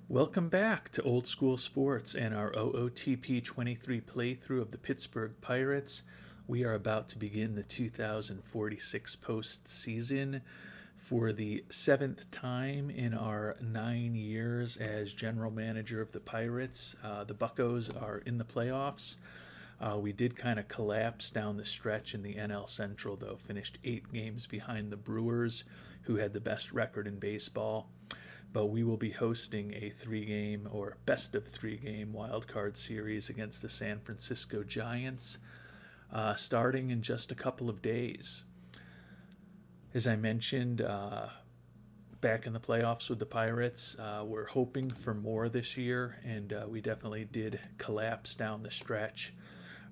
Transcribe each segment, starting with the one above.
Welcome back to Old School Sports and our OOTP 23 playthrough of the Pittsburgh Pirates. We are about to begin the 2046 postseason for the seventh time in our 9 years as general manager of the Pirates. The Buccos are in the playoffs. We did kind of collapse down the stretch in the NL Central, though, finished 8 games behind the Brewers, who had the best record in baseball. But we will be hosting a 3-game or best of 3-game wild card series against the San Francisco Giants starting in just a couple of days. As I mentioned, back in the playoffs with the Pirates, we're hoping for more this year, and we definitely did collapse down the stretch.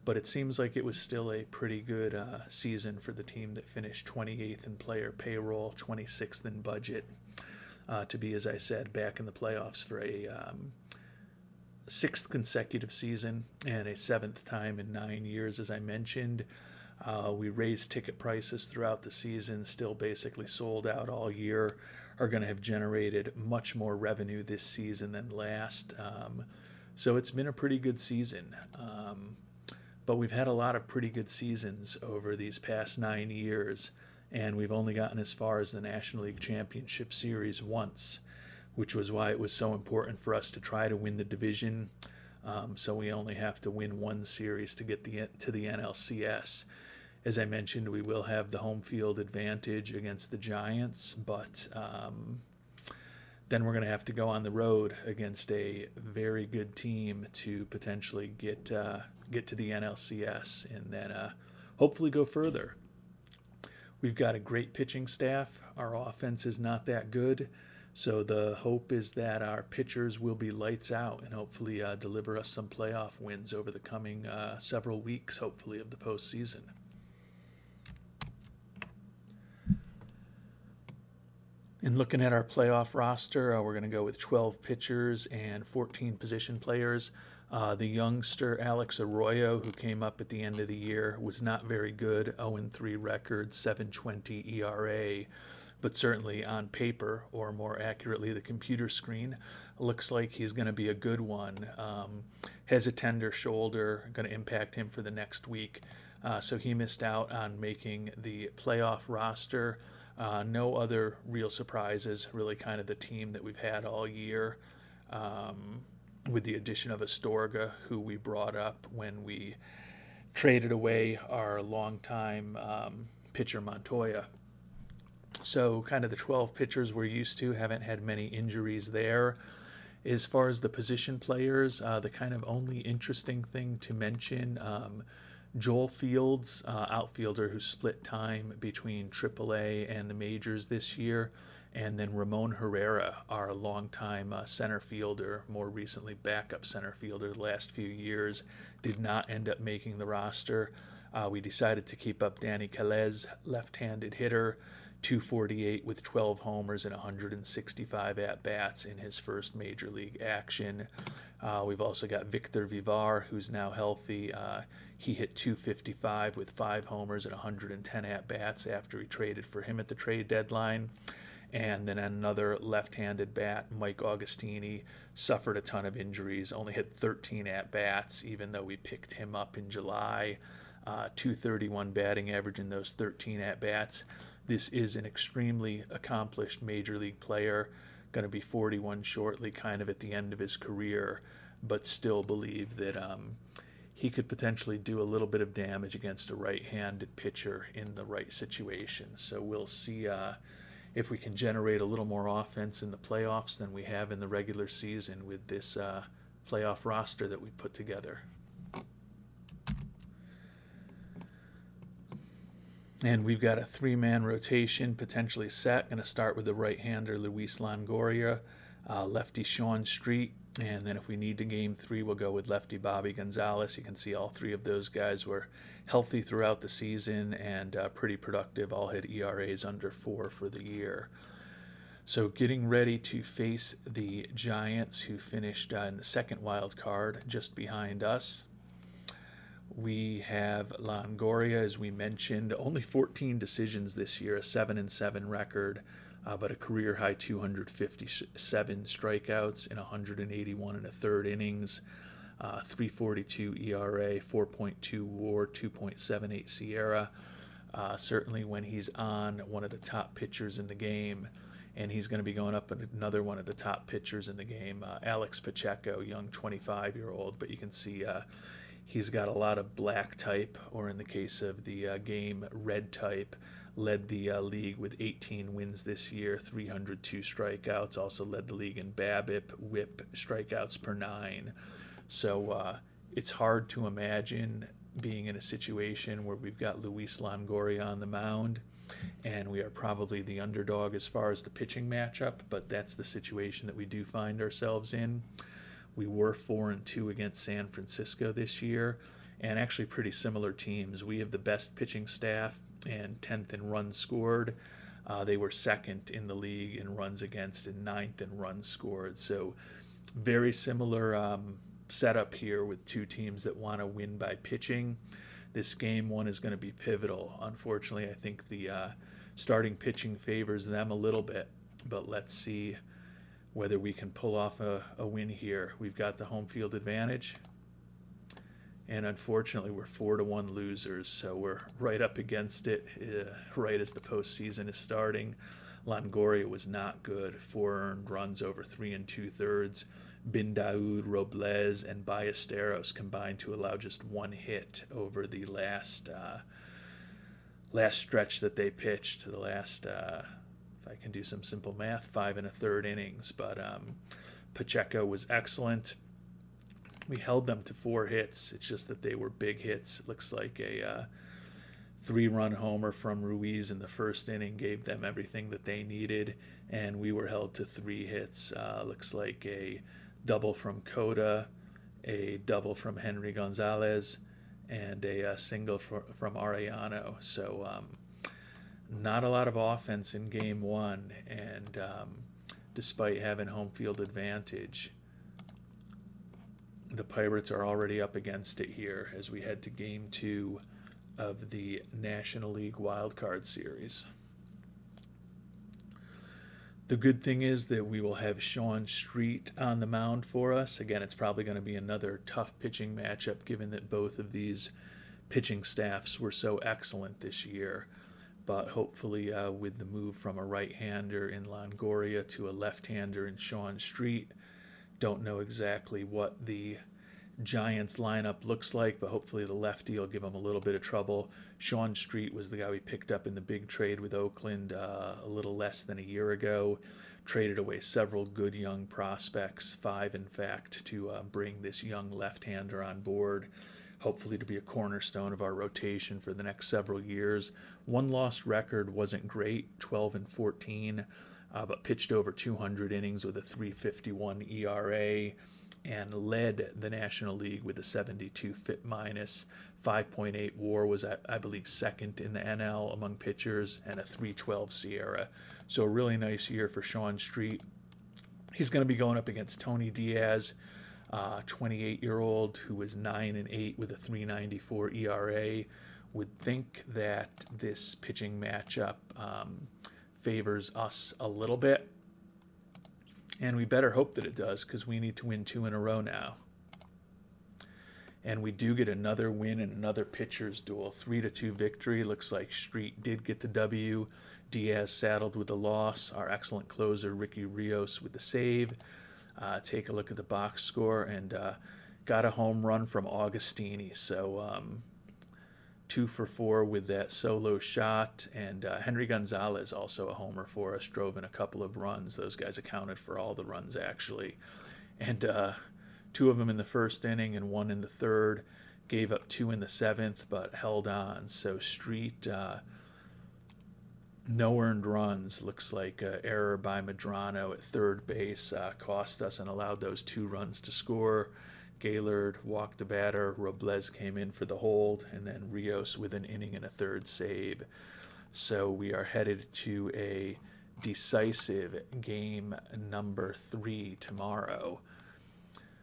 But it seems like it was still a pretty good season for the team that finished 28th in player payroll, 26th in budget. To be, as I said, back in the playoffs for a 6th consecutive season and a 7th time in 9 years, as I mentioned. We raised ticket prices throughout the season, still basically sold out all year, are going to have generated much more revenue this season than last. So it's been a pretty good season. But we've had a lot of pretty good seasons over these past 9 years. And we've only gotten as far as the National League Championship Series once, which was why it was so important for us to try to win the division. So we only have to win one series to get to the NLCS. As I mentioned, we will have the home field advantage against the Giants, but then we're going to have to go on the road against a very good team to potentially get to the NLCS and then hopefully go further. We've got a great pitching staff. Our offense is not that good, so the hope is that our pitchers will be lights out and hopefully deliver us some playoff wins over the coming several weeks, hopefully, of the postseason. In looking at our playoff roster, we're going to go with 12 pitchers and 14 position players. The youngster Alex Arroyo, who came up at the end of the year, was not very good, 0-3 record, 7.20 ERA, but certainly on paper, or more accurately the computer screen, looks like he's going to be a good one. Has a tender shoulder, going to impact him for the next week, so he missed out on making the playoff roster. No other real surprises, really kind of the team that we've had all year. With the addition of Astorga, who we brought up when we traded away our longtime pitcher Montoya. So kind of the 12 pitchers we're used to, haven't had many injuries there. As far as the position players, the kind of only interesting thing to mention, Joel Fields, outfielder who split time between AAA and the majors this year, and then Ramon Herrera, our longtime center fielder, more recently backup center fielder the last few years, did not end up making the roster. We decided to keep up Danny Calez, left-handed hitter, 248 with 12 homers and 165 at-bats in his first major league action. We've also got Victor Vivar, who's now healthy. He hit 255 with 5 homers and 110 at-bats after he traded for him at the trade deadline. And then another left-handed bat, Mike Augustini, suffered a ton of injuries, only hit 13 at-bats, even though we picked him up in July. 231 batting average in those 13 at-bats. This is an extremely accomplished major league player, going to be 41 shortly, kind of at the end of his career, but still believe that he could potentially do a little bit of damage against a right-handed pitcher in the right situation. So we'll see if we can generate a little more offense in the playoffs than we have in the regular season with this playoff roster that we put together. And we've got a 3-man rotation potentially set. Going to start with the right-hander Luis Longoria, lefty Sean Street, and then if we need to game 3, we'll go with lefty Bobby Gonzalez. You can see all 3 of those guys were healthy throughout the season and pretty productive. All had ERAs under 4 for the year. So getting ready to face the Giants, who finished in the second wild card just behind us. We have Longoria, as we mentioned, only 14 decisions this year, a 7-7 record. but a career-high 257 strikeouts in 181 and a third innings, 3.42 ERA, 4.2 WAR, 2.78 SIERA. Certainly when he's on, one of the top pitchers in the game, and he's going to be going up with another one of the top pitchers in the game, Alex Pacheco, young 25-year-old, but you can see he's got a lot of black type, or in the case of the game, red type. Led the league with 18 wins this year, 302 strikeouts, also led the league in BABIP, WHIP, strikeouts per 9. So it's hard to imagine being in a situation where we've got Luis Longoria on the mound, and we are probably the underdog as far as the pitching matchup, but that's the situation that we do find ourselves in. We were 4-2 against San Francisco this year, and actually pretty similar teams. We have the best pitching staff and 10th in runs scored. They were 2nd in the league in runs against and 9th in runs scored. So very similar setup here with two teams that want to win by pitching. This game one is going to be pivotal. Unfortunately, I think the starting pitching favors them a little bit, but let's see whether we can pull off a win here. We've got the home field advantage, and unfortunately we're 4-1 losers, so we're right up against it right as the postseason is starting. Longoria was not good. 4 earned runs over 3 2/3. Bin Daoud, Robles, and Ballesteros combined to allow just 1 hit over the last stretch that they pitched. The last, if I can do some simple math, 5 1/3 innings. But Pacheco was excellent. We held them to 4 hits. It's just that they were big hits. It looks like a 3-run homer from Ruiz in the first inning gave them everything that they needed, and we were held to 3 hits. Looks like a double from Cota, a double from Henry Gonzalez, and a single from Arellano. So not a lot of offense in game one, and despite having home field advantage, the Pirates are already up against it here as we head to game 2 of the National League Wild Card Series. The good thing is that we will have Sean Street on the mound for us. Again, it's probably going to be another tough pitching matchup given that both of these pitching staffs were so excellent this year. But hopefully with the move from a right-hander in Longoria to a left-hander in Sean Street, don't know exactly what the Giants lineup looks like, but hopefully the lefty will give him a little bit of trouble. Sean Street was the guy we picked up in the big trade with Oakland a little less than a year ago. Traded away several good young prospects, 5 in fact, to bring this young left-hander on board, hopefully to be a cornerstone of our rotation for the next several years. 1 lost record wasn't great, 12-14, but pitched over 200 innings with a 3.51 ERA. And led the National League with a 72 FIP minus, 5.8 WAR was, I believe, 2nd in the NL among pitchers, and a 3.12 SIERA. So a really nice year for Sean Street. He's going to be going up against Tony Diaz, 28-year-old, who is 9-8 with a 3.94 ERA. Would think that this pitching matchup favors us a little bit. And we better hope that it does, because we need to win 2 in a row now. And we do get another win in another pitcher's duel. 3-2 victory. Looks like Street did get the W. Diaz saddled with the loss. Our excellent closer, Ricky Rios, with the save. Take a look at the box score, and got a home run from Augustini. So 2 for 4 with that solo shot, and Henry Gonzalez, also a homer for us, drove in a couple of runs. Those guys accounted for all the runs, actually. And 2 of them in the first inning and 1 in the third. Gave up 2 in the 7th, but held on. So Street, no earned runs. Looks like an error by Medrano at third base cost us and allowed those 2 runs to score. Gaylord walked the batter, Robles came in for the hold, and then Rios with an inning and a third save. So we are headed to a decisive game number 3 tomorrow.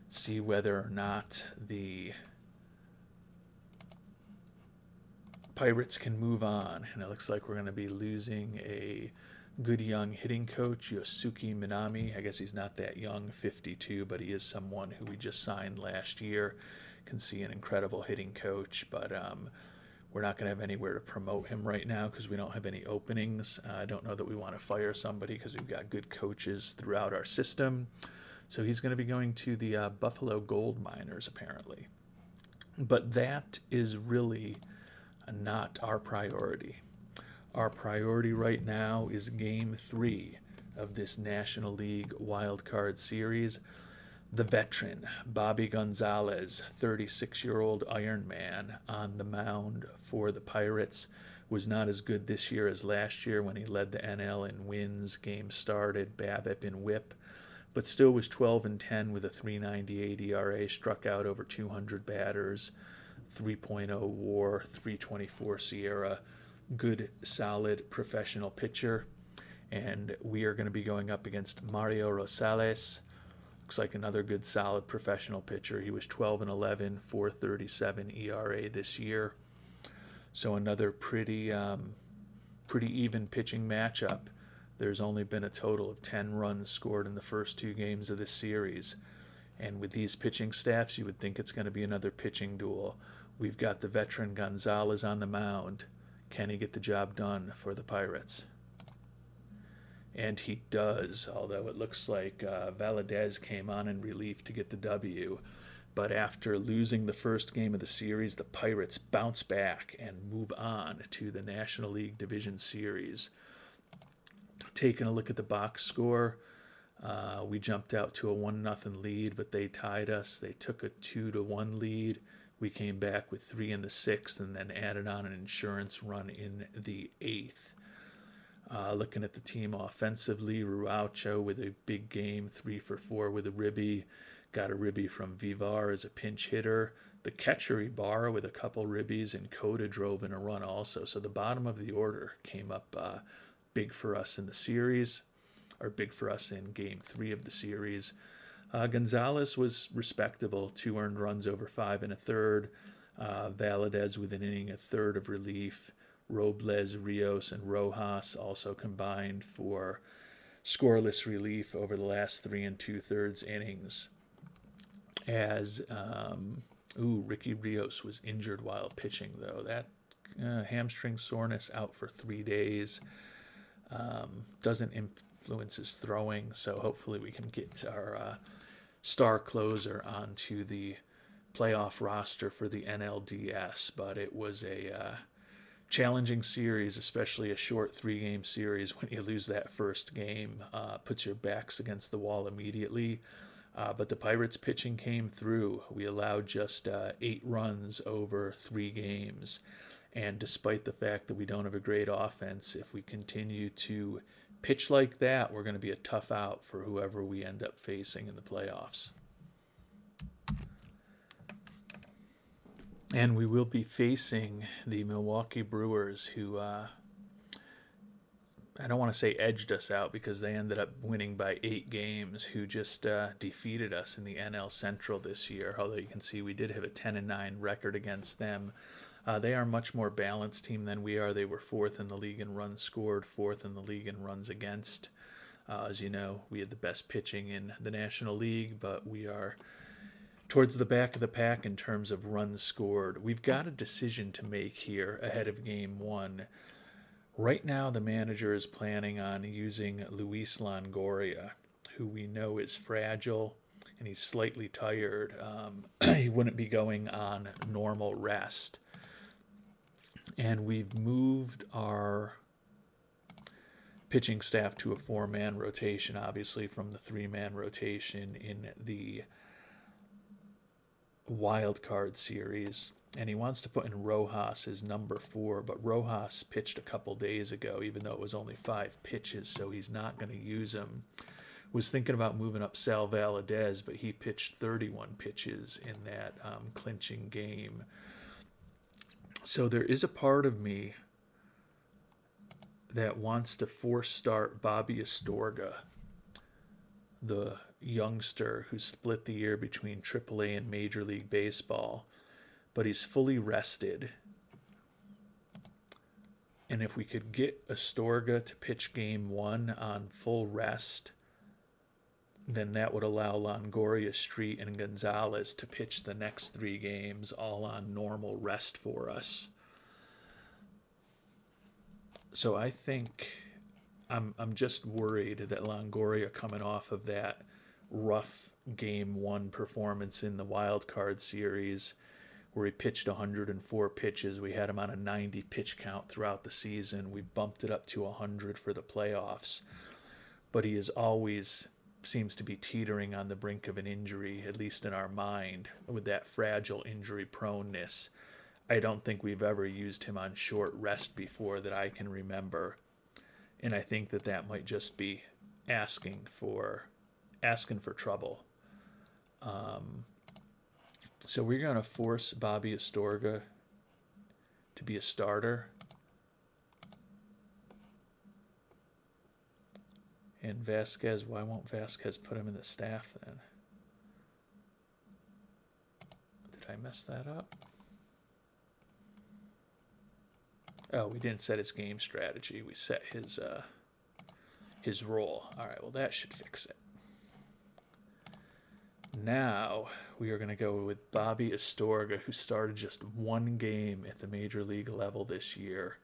See whether or not the Pirates can move on. And it looks like we're going to be losing a good young hitting coach, Yosuke Minami. I guess he's not that young, 52, but he is someone who we just signed last year. Can see an incredible hitting coach, but we're not going to have anywhere to promote him right now because we don't have any openings. I don't know that we want to fire somebody because we've got good coaches throughout our system. So he's going to be going to the Buffalo Gold Miners, apparently. But that is really not our priority. Our priority right now is Game 3 of this National League Wild Card Series. The veteran, Bobby Gonzalez, 36-year-old Iron Man, on the mound for the Pirates, was not as good this year as last year when he led the NL in wins, games started, BABIP, and WHIP, but still was 12-10 with a 3.98 ERA, struck out over 200 batters, 3.0 WAR, 3.24 SIERA. Good, solid, professional pitcher. And we are going to be going up against Mario Rosales. Looks like another good, solid professional pitcher. He was 12-11, 4.37 ERA this year. So another pretty even pitching matchup. There's only been a total of 10 runs scored in the first 2 games of this series. And with these pitching staffs, you would think it's going to be another pitching duel. We've got the veteran Gonzalez on the mound. Can he get the job done for the Pirates? And he does, although it looks like Valadez came on in relief to get the W. But after losing the first game of the series, the Pirates bounce back and move on to the National League Division Series. Taking a look at the box score, we jumped out to a 1-0 lead, but they tied us. They took a 2-1 lead. We came back with 3 in the 6th and then added on an insurance run in the 8th. Looking at the team offensively, Ruaucho with a big game, 3 for 4 with a ribby. Got a ribby from Vivar as a pinch hitter. The catcher Ibarra with a couple ribbies, and Coda drove in a run also. So the bottom of the order came up big for us in the series, or big for us in Game 3 of the series. Gonzalez was respectable, 2 earned runs over 5 1/3. Valadez with an inning, a third of relief. Robles, Rios, and Rojas also combined for scoreless relief over the last 3 2/3 innings. As Ricky Rios was injured while pitching, though. That hamstring soreness, out for 3 days. Doesn't influence his throwing, so hopefully we can get our star closer onto the playoff roster for the NLDS. But it was a challenging series, especially a short 3-game series. When you lose that first game, puts your backs against the wall immediately. But the Pirates pitching came through. We allowed just 8 runs over 3 games. And despite the fact that we don't have a great offense, if we continue to pitch like that, we're going to be a tough out for whoever we end up facing in the playoffs. And we will be facing the Milwaukee Brewers, who I don't want to say edged us out because they ended up winning by 8 games, who just defeated us in the NL Central this year. Although you can see we did have a 10-9 record against them. They are a much more balanced team than we are. They were 4th in the league in runs scored, 4th in the league in runs against. As you know, we had the best pitching in the National League, but we are towards the back of the pack in terms of runs scored. We've got a decision to make here ahead of Game 1. Right now, the manager is planning on using Luis Longoria, who we know is fragile and he's slightly tired. He wouldn't be going on normal rest. And we've moved our pitching staff to a 4-man rotation, obviously, from the 3-man rotation in the wild card series. And he wants to put in Rojas as number 4, but Rojas pitched a couple days ago, even though it was only 5 pitches, so he's not going to use him. Was thinking about moving up Sal Valadez, but he pitched 31 pitches in that clinching game. So there is a part of me that wants to force start Bobby Astorga, the youngster who split the year between AAA and Major League Baseball, but he's fully rested. And if we could get Astorga to pitch game 1 on full rest, then that would allow Longoria, Street, and Gonzalez to pitch the next 3 games all on normal rest for us. So I think I'm just worried that Longoria, coming off of that rough game 1 performance in the wild card series, where he pitched 104 pitches. We had him on a 90 pitch count throughout the season. We bumped it up to 100 for the playoffs. But he is always seems to be teetering on the brink of an injury, at least in our mind, with that fragile injury proneness. I don't think we've ever used him on short rest before that I can remember. And I think that might just be asking for trouble. So we're going to force Bobby Astorga to be a starter. And Vasquez, why won't Vasquez put him in the staff then? Did I mess that up? Oh, we didn't set his game strategy. We set his role. All right, well, that should fix it. Now we are going to go with Bobby Astorga, who started just 1 game at the major league level this year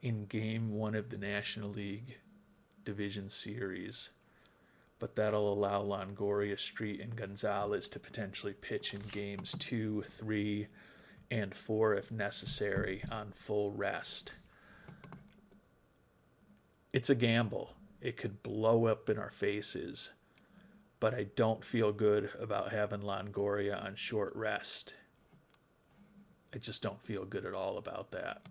in game 1 of the National League Division Series. But that'll allow Longoria, Street, and Gonzalez to potentially pitch in games 2, 3, and 4 if necessary on full rest. It's a gamble. It could blow up in our faces. But I don't feel good about having Longoria on short rest. I just don't feel good at all about that.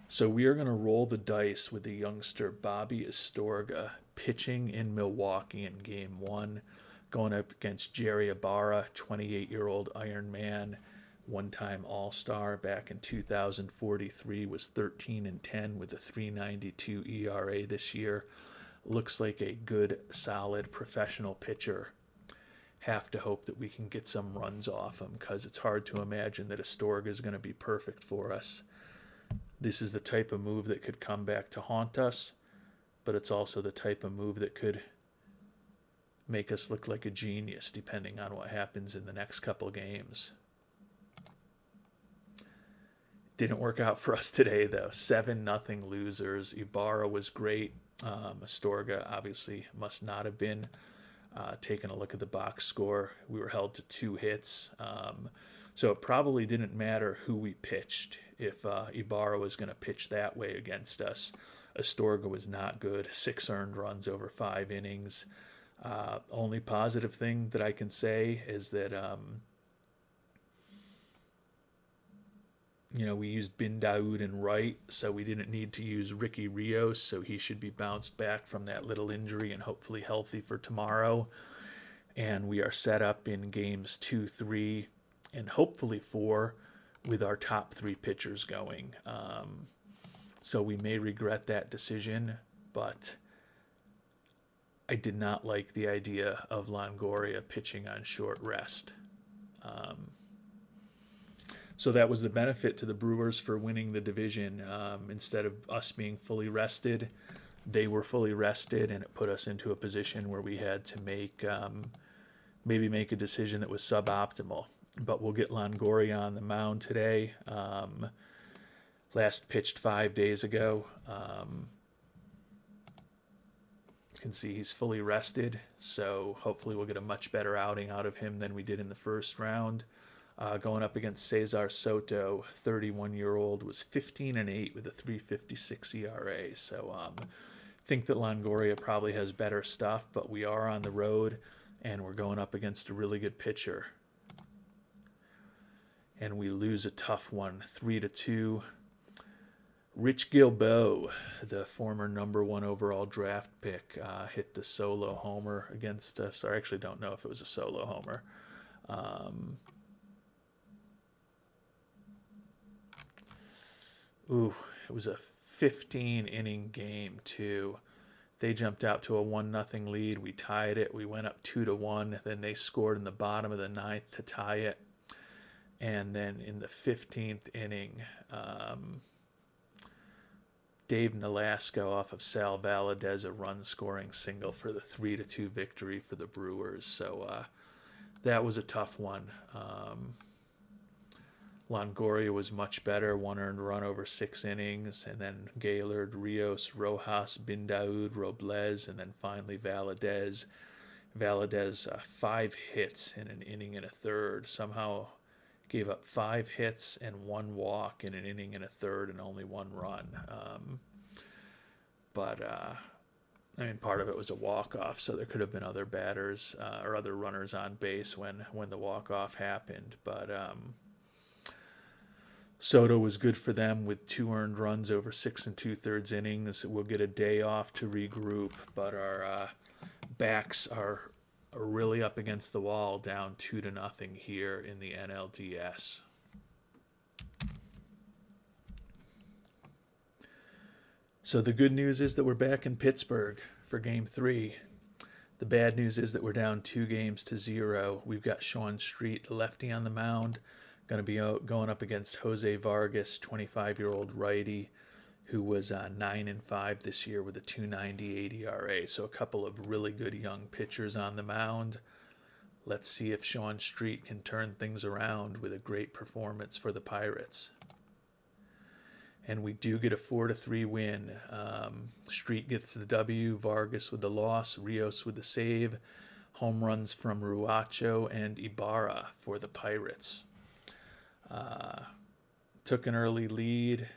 So we are going to roll the dice with the youngster Bobby Astorga pitching in Milwaukee in game 1, going up against Jerry Ibarra, 28-year-old Iron Man, one-time All-Star back in 2043, was 13-10 with a 3.92 ERA this year. Looks like a good, solid, professional pitcher. Have to hope that we can get some runs off him, because it's hard to imagine that Astorga is going to be perfect for us. This is the type of move that could come back to haunt us, but it's also the type of move that could make us look like a genius, depending on what happens in the next couple games. Didn't work out for us today, though. 7-0 losers. Ibarra was great. Astorga obviously must not have been. Taking a look at the box score, we were held to 2 hits. So it probably didn't matter who we pitched if Ibarra was going to pitch that way against us. Astorga was not good. 6 earned runs over 5 innings. Only positive thing that I can say is that we used Bin Daoud and right, so we didn't need to use Ricky Rios, so he should be bounced back from that little injury and hopefully healthy for tomorrow. And we are set up in games 2, 3, and hopefully 4 with our top 3 pitchers going. So we may regret that decision, but I did not like the idea of Longoria pitching on short rest. So that was the benefit to the Brewers for winning the division. Instead of us being fully rested, they were fully rested, and it put us into a position where we had to maybe make a decision that was suboptimal. But we'll get Longoria on the mound today. Last pitched 5 days ago. You can see he's fully rested, so hopefully we'll get a much better outing out of him than we did in the first round. Going up against Cesar Soto, 31-year-old, was 15-8 with a 3.56 ERA. So think that Longoria probably has better stuff, but we are on the road, and we're going up against a really good pitcher. And we lose a tough one, 3-2. Rich Gilbo, the former #1 overall draft pick, hit the solo homer against us. I actually don't know if it was a solo homer. It was a 15-inning game, too. They jumped out to a 1-0 lead. We tied it. We went up 2-1. Then they scored in the bottom of the 9th to tie it. And then in the 15th inning, Dave Nolasco off of Sal Valadez, a run-scoring single for the 3-2 victory for the Brewers. So that was a tough one. Longoria was much better, 1 earned run over 6 innings, and then Gaylord, Rios, Rojas, Bindaud, Robles, and then finally Valadez. Valadez, 5 hits in an inning and a third. Somehow gave up 5 hits and 1 walk in an inning and a third and only 1 run. But I mean, part of it was a walk-off, so there could have been other batters or other runners on base when the walk-off happened. But Soto was good for them with 2 earned runs over 6 2/3 innings. We'll get a day off to regroup, but our backs are really up against the wall, down 2-0 here in the NLDS. So the good news is that we're back in Pittsburgh for Game 3. The bad news is that we're down 2-0. We've got Sean Street, the lefty, on the mound. Going to be going up against Jose Vargas, 25-year-old righty, who was 9-5 this year with a 2.98 ERA. So a couple of really good young pitchers on the mound. Let's see if Sean Street can turn things around with a great performance for the Pirates. And we do get a 4-3 win. Street gets the W, Vargas with the loss, Rios with the save. Home runs from Ruacho and Ibarra for the Pirates. Took an early lead,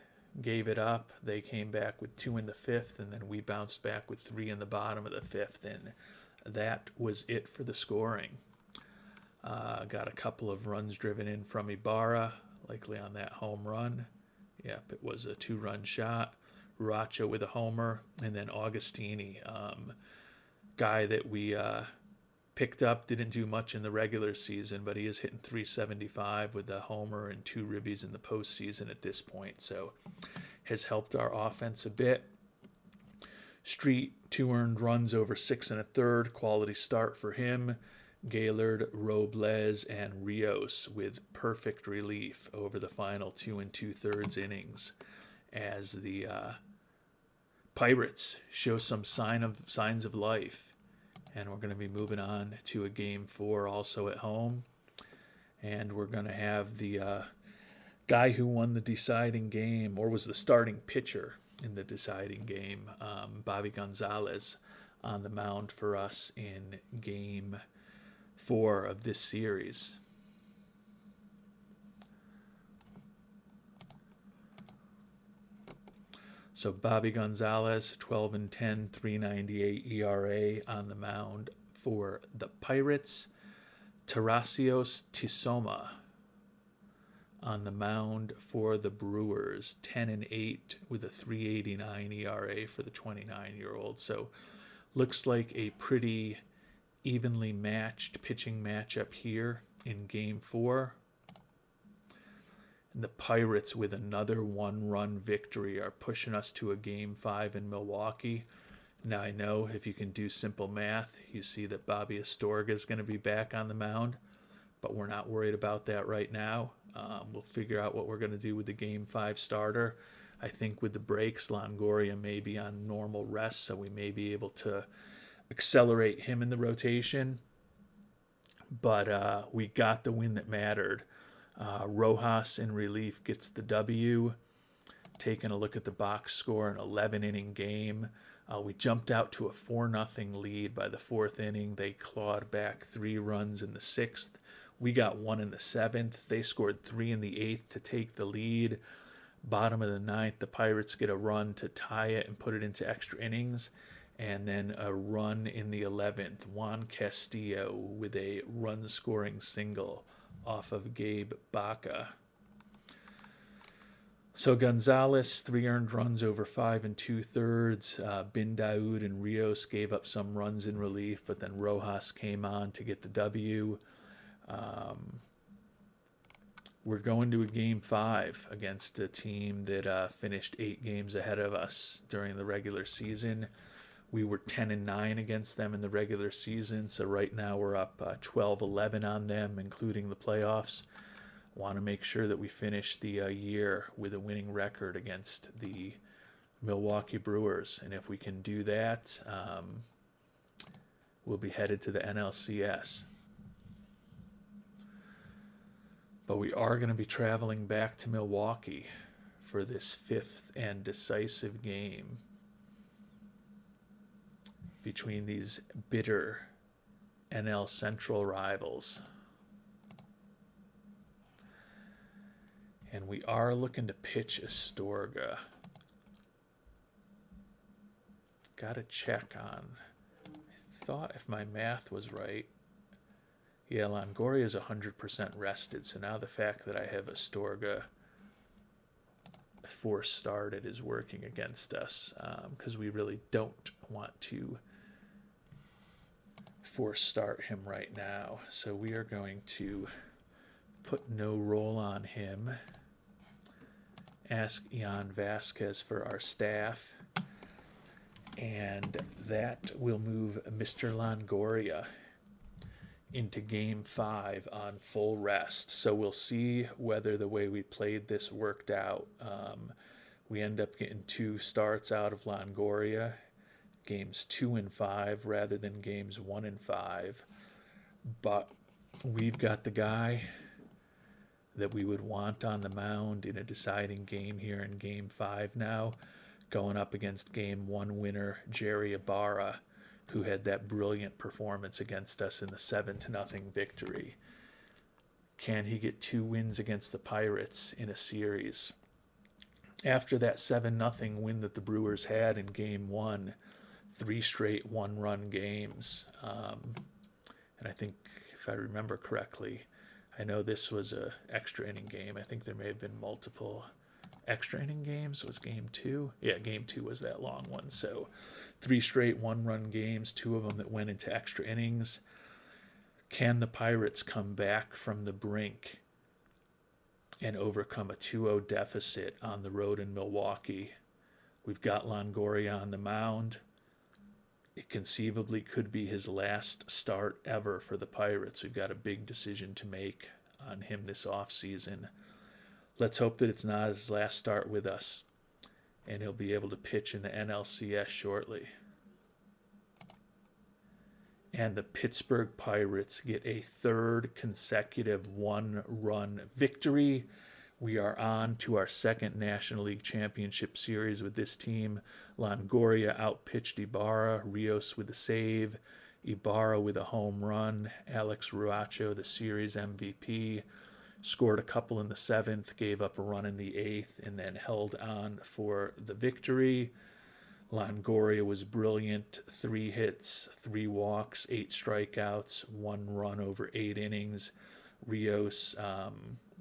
gave it up. They came back with 2 in the 5th, and then we bounced back with 3 in the bottom of the 5th, and that was it for the scoring. Got a couple of runs driven in from Ibarra, likely on that home run. Yep, it was a 2-run shot. Ruacho with a homer, and then Augustini, guy that we picked up, didn't do much in the regular season, but he is hitting .375 with a homer and 2 ribbies in the postseason at this point, so has helped our offense a bit. Street, 2 earned runs over 6 1/3, quality start for him. Gaylord, Robles, and Rios with perfect relief over the final 2 2/3 innings as the Pirates show some signs of life. And we're going to be moving on to a Game 4 also at home. And we're going to have the guy who won the deciding game, or was the starting pitcher in the deciding game, Bobby Gonzalez, on the mound for us in Game 4 of this series. So Bobby Gonzalez, 12-10, 3.98 ERA on the mound for the Pirates. Tarasios Tisoma on the mound for the Brewers, 10-8 with a 3.89 ERA for the 29-year-old. So looks like a pretty evenly matched pitching matchup here in Game 4. And the Pirates, with another 1-run victory, are pushing us to a Game 5 in Milwaukee. Now, I know if you can do simple math, you see that Bobby Astorga is going to be back on the mound, but we're not worried about that right now. We'll figure out what we're going to do with the Game 5 starter. I think with the breaks, Longoria may be on normal rest, so we may be able to accelerate him in the rotation. But we got the win that mattered. Rojas in relief gets the W. Taking a look at the box score, an 11-inning game. We jumped out to a 4-0 lead by the 4th inning. They clawed back 3 runs in the 6th. We got 1 in the 7th. They scored 3 in the 8th to take the lead. Bottom of the 9th, the Pirates get a run to tie it and put it into extra innings. And then a run in the 11th. Juan Castillo with a run-scoring single off of Gabe Baca. So Gonzalez, 3 earned runs over 5 2/3. Bindaud and Rios gave up some runs in relief, but then Rojas came on to get the W. We're going to a Game 5 against a team that finished 8 games ahead of us during the regular season. We were 10-9 against them in the regular season, so right now we're up 12-11 on them, including the playoffs. Want to make sure that we finish the year with a winning record against the Milwaukee Brewers. And if we can do that, we'll be headed to the NLCS. But we are going to be traveling back to Milwaukee for this fifth and decisive game between these bitter NL Central rivals. And we are looking to pitch Astorga. Got to check on. I thought if my math was right, yeah, Longoria is 100% rested. So now the fact that I have Astorga force started is working against us, because we really don't want to force start him right now. So we are going to put no roll on him. Ask Ian Vasquez for our staff. And that will move Mr. Longoria into Game 5 on full rest. So we'll see whether the way we played this worked out. We end up getting 2 starts out of Longoria, Games 2 and 5 rather than Games 1 and 5. But we've got the guy that we would want on the mound in a deciding game here in Game 5 now, going up against Game 1 winner Jerry Ibarra, who had that brilliant performance against us in the 7-0 victory. Can he get 2 wins against the Pirates in a series? After that 7-0 win that the Brewers had in Game 1, 3 straight 1-run games. And I think, if I remember correctly, I know this was a extra inning game. I think there may have been multiple extra inning games. Was Game 2? Yeah, Game 2 was that long one. So 3 straight 1-run games, 2 of them that went into extra innings. Can the Pirates come back from the brink and overcome a 2-0 deficit on the road in Milwaukee? We've got Longoria on the mound. It conceivably could be his last start ever for the Pirates. We've got a big decision to make on him this offseason. Let's hope that it's not his last start with us, and he'll be able to pitch in the NLCS shortly. And the Pittsburgh Pirates get a 3rd consecutive 1-run victory. We are on to our 2nd National League Championship Series with this team. Longoria outpitched Ibarra, Rios with a save, Ibarra with a home run, Alex Ruacho, the series MVP, scored a couple in the 7th, gave up a run in the 8th, and then held on for the victory. Longoria was brilliant. 3 hits, 3 walks, 8 strikeouts, 1 run over 8 innings. Rios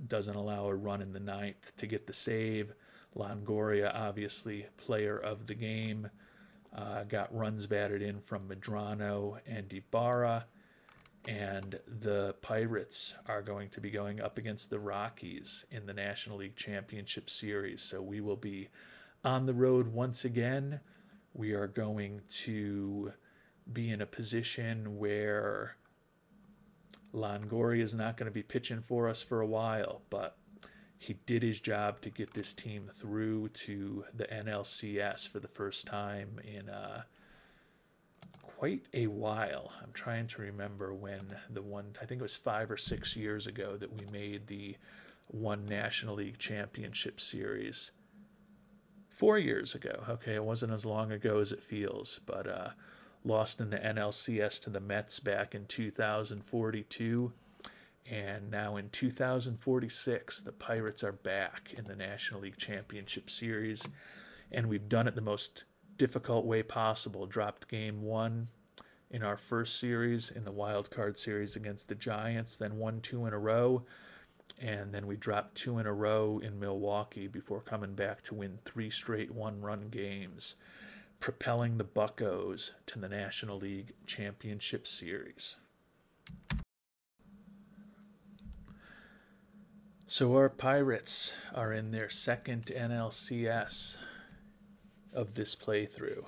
doesn't allow a run in the 9th to get the save. Longoria, obviously player of the game, got runs batted in from Medrano and Ibarra. And the Pirates are going to be going up against the Rockies in the National League Championship Series. So we will be on the road once again. We are going to be in a position where Longoria is not going to be pitching for us for a while, but he did his job to get this team through to the NLCS for the first time in quite a while. I'm trying to remember when I think it was 5 or 6 years ago that we made the one National League Championship Series. 4 years ago. Okay, it wasn't as long ago as it feels, but lost in the NLCS to the Mets back in 2042. And now in 2046, the Pirates are back in the National League Championship Series. And we've done it the most difficult way possible. Dropped Game 1 in our first series in the wild card series against the Giants, then won 2 in a row. And then we dropped 2 in a row in Milwaukee before coming back to win 3 straight 1-run games, propelling the Buccos to the National League Championship Series. So our Pirates are in their 2nd NLCS of this playthrough.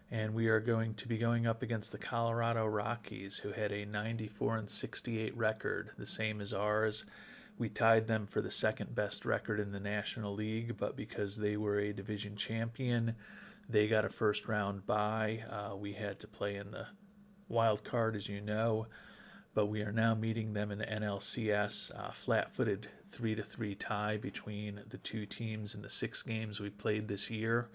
And we are going to be going up against the Colorado Rockies, who had a 94-68 record, the same as ours, We tied them for the second best record in the National League, but because they were a division champion, they got a first round bye. We had to play in the wild card, as you know, but we are now meeting them in the NLCS. Flat-footed 3-3 tie between the two teams in the 6 games we played this year.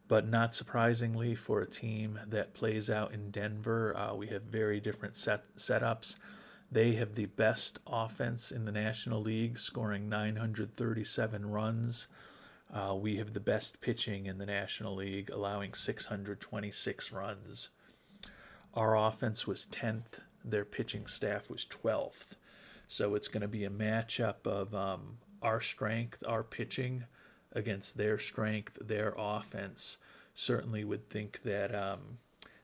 But not surprisingly, for a team that plays out in Denver, we have very different setups. They have the best offense in the National League, scoring 937 runs. We have the best pitching in the National League, allowing 626 runs. Our offense was 10th. Their pitching staff was 12th. So it's going to be a matchup of our strength, our pitching, against their strength, their offense. Certainly would think that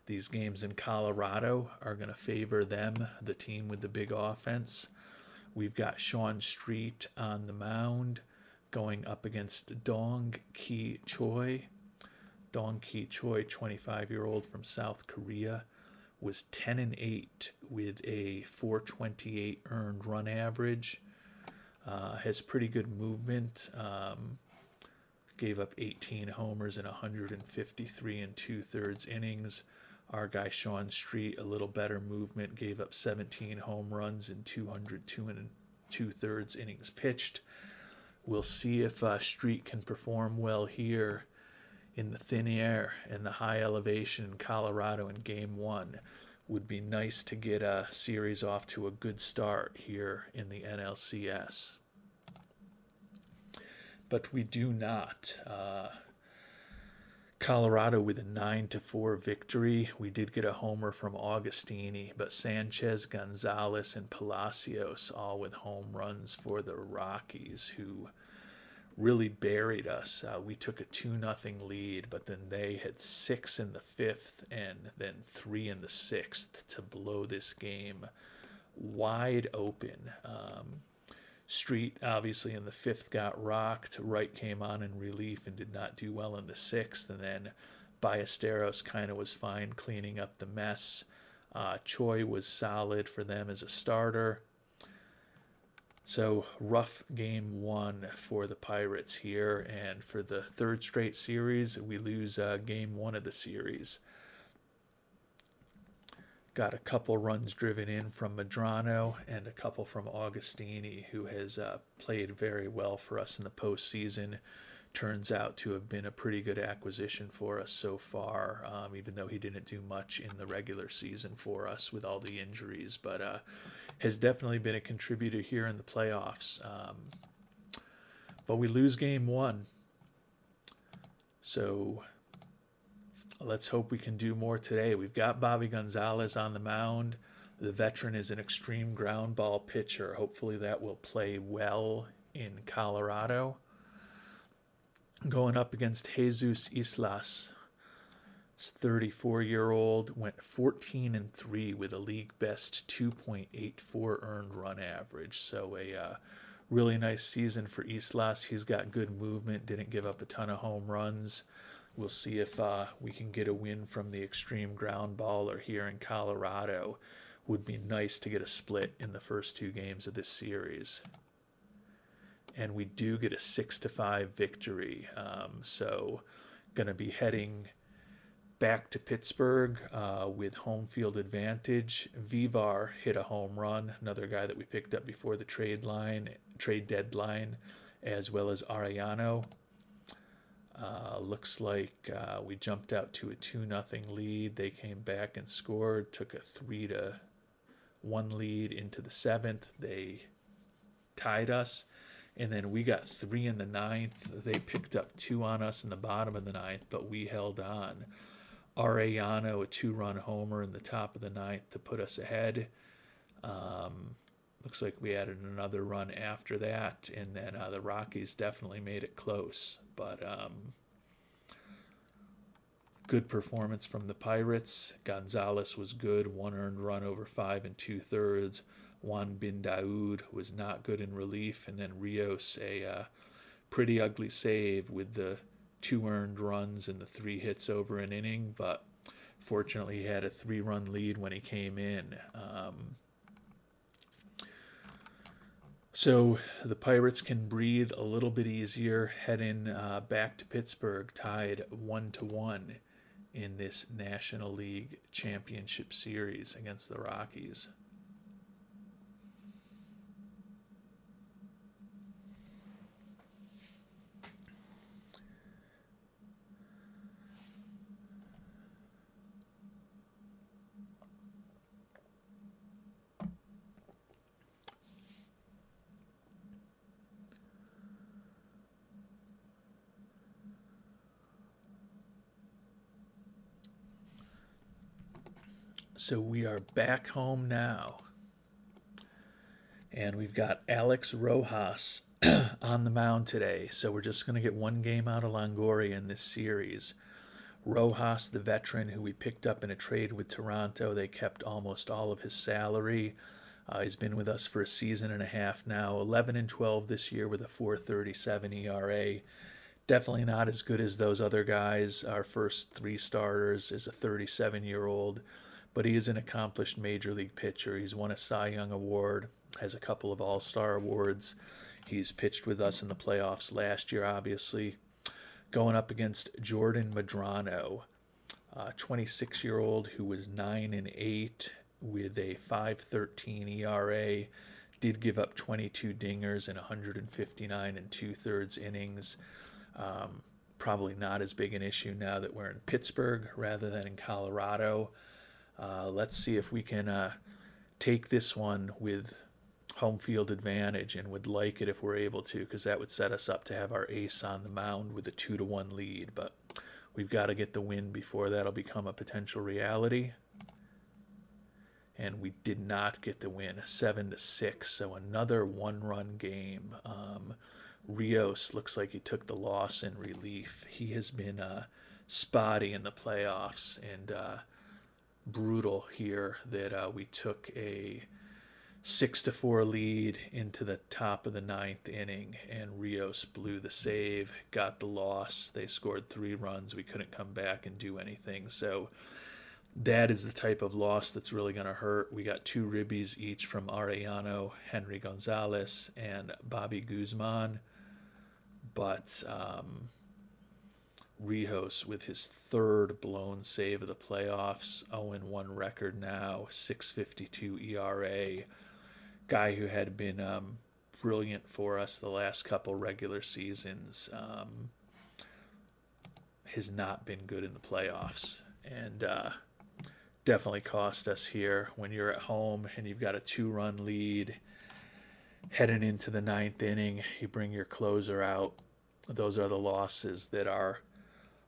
these games in Colorado are going to favor them, the team with the big offense. We've got Sean Street on the mound going up against Dong Ki Choi. Dong Ki Choi, 25-year-old from South Korea, was 10-8 with a 428 earned run average. Has pretty good movement. Gave up 18 homers in 153 and 2/3 innings. Our guy Sean Street, a little better movement, gave up 17 home runs in 202 and 2/3 innings pitched. We'll see if Street can perform well here in the thin air and the high elevation in Colorado in Game 1. Would be nice to get a series off to a good start here in the NLCS. But we do not. Colorado with a 9-4 victory. We did get a homer from Augustini, but Sanchez, Gonzalez, and Palacios all with home runs for the Rockies, who really buried us. We took a 2-0 lead, but then they had 6 in the 5th and then 3 in the 6th to blow this game wide open. Street, obviously, in the 5th got rocked. Wright came on in relief and did not do well in the 6th. And then Ballesteros kind of was fine cleaning up the mess. Choi was solid for them as a starter. So rough Game 1 for the Pirates here. And for the 3rd straight series, we lose Game 1 of the series. Got a couple runs driven in from Medrano and a couple from Augustini, who has played very well for us in the postseason. Turns out to have been a pretty good acquisition for us so far, even though he didn't do much in the regular season for us with all the injuries, but has definitely been a contributor here in the playoffs. But we lose Game 1. So let's hope we can do more today. We've got Bobby Gonzalez on the mound. The veteran is an extreme ground ball pitcher. Hopefully that will play well in Colorado. Going up against Jesus Islas. This 34-year-old went 14-3 with a league best 2.84 earned run average. So a really nice season for Islas. He's got good movement, didn't give up a ton of home runs. We'll see if we can get a win from the extreme ground baller here in Colorado. Would be nice to get a split in the first 2 games of this series. And we do get a 6-5 victory. So going to be heading back to Pittsburgh with home field advantage. Vivar hit a home run, another guy that we picked up before the trade deadline, as well as Arellano. Looks like we jumped out to a 2-0 lead. They came back and scored, took a 3-1 lead into the 7th. They tied us, and then we got 3 in the 9th. They picked up 2 on us in the bottom of the 9th, but we held on. Arellano, a 2-run homer in the top of the 9th to put us ahead. Looks like we added another run after that, and then the Rockies definitely made it close. But good performance from the Pirates. Gonzalez was good, 1 earned run over 5 2/3. Juan Bin Daoud was not good in relief, and then Rios, a pretty ugly save with the 2 earned runs and the 3 hits over an inning, but fortunately he had a 3-run lead when he came in. So the Pirates can breathe a little bit easier heading back to Pittsburgh, tied 1-1 in this National League Championship Series against the Rockies. So we are back home now, and we've got Alex Rojas on the mound today. So we're just going to get one game out of Longoria in this series. Rojas, the veteran who we picked up in a trade with Toronto, they kept almost all of his salary. He's been with us for a season and a half now, 11-12 this year with a 4.37 ERA. Definitely not as good as those other guys. Our first three starters is a 37-year-old, but he is an accomplished major league pitcher. He's won a Cy Young Award, has a couple of All-Star awards. He's pitched with us in the playoffs last year, obviously. Going up against Jordan Medrano, a 26-year-old who was 9-8 with a 5.13 ERA. Did give up 22 dingers in 159 2/3 innings. Probably not as big an issue now that we're in Pittsburgh rather than in Colorado. Let's see if we can take this one with home field advantage, and would like it if we're able to, because that would set us up to have our ace on the mound with a 2-1 lead. But we've got to get the win before that'll become a potential reality. And we did not get the win, 7-6. So another one-run game. Rios looks like he took the loss in relief. He has been spotty in the playoffs, and brutal here that we took a 6-4 lead into the top of the ninth inning, and Rios blew the save, got the loss. They scored 3 runs. We couldn't come back and do anything. So that is the type of loss that's really going to hurt. We got 2 ribbies each from Arellano, Henry Gonzalez, and Bobby Guzman. But Rios with his 3rd blown save of the playoffs, 0-1 record now, 6.52 ERA. Guy who had been brilliant for us the last couple regular seasons has not been good in the playoffs, and definitely cost us here. When you're at home and you've got a 2-run lead heading into the 9th inning, you bring your closer out. Those are the losses that are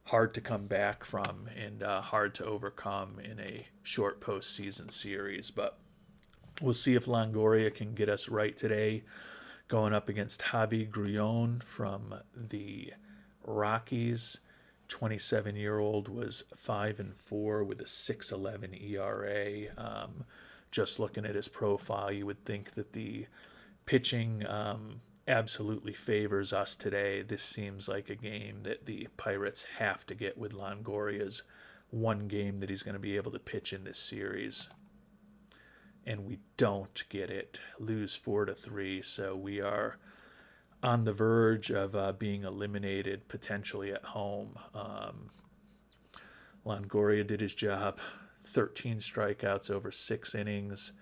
hard to come back from and hard to overcome in a short postseason series. But we'll see if Longoria can get us right today, going up against Javi Grullon from the Rockies. 27-year-old was 5-4 with a 6.11 ERA. Just looking at his profile, you would think that the pitching absolutely favors us today. This seems like a game that the Pirates have to get with Longoria's one game that he's going to be able to pitch in this series. And we don't get it. Lose 4-3, so we are on the verge of being eliminated potentially at home. Longoria did his job. 13 strikeouts over 6 innings.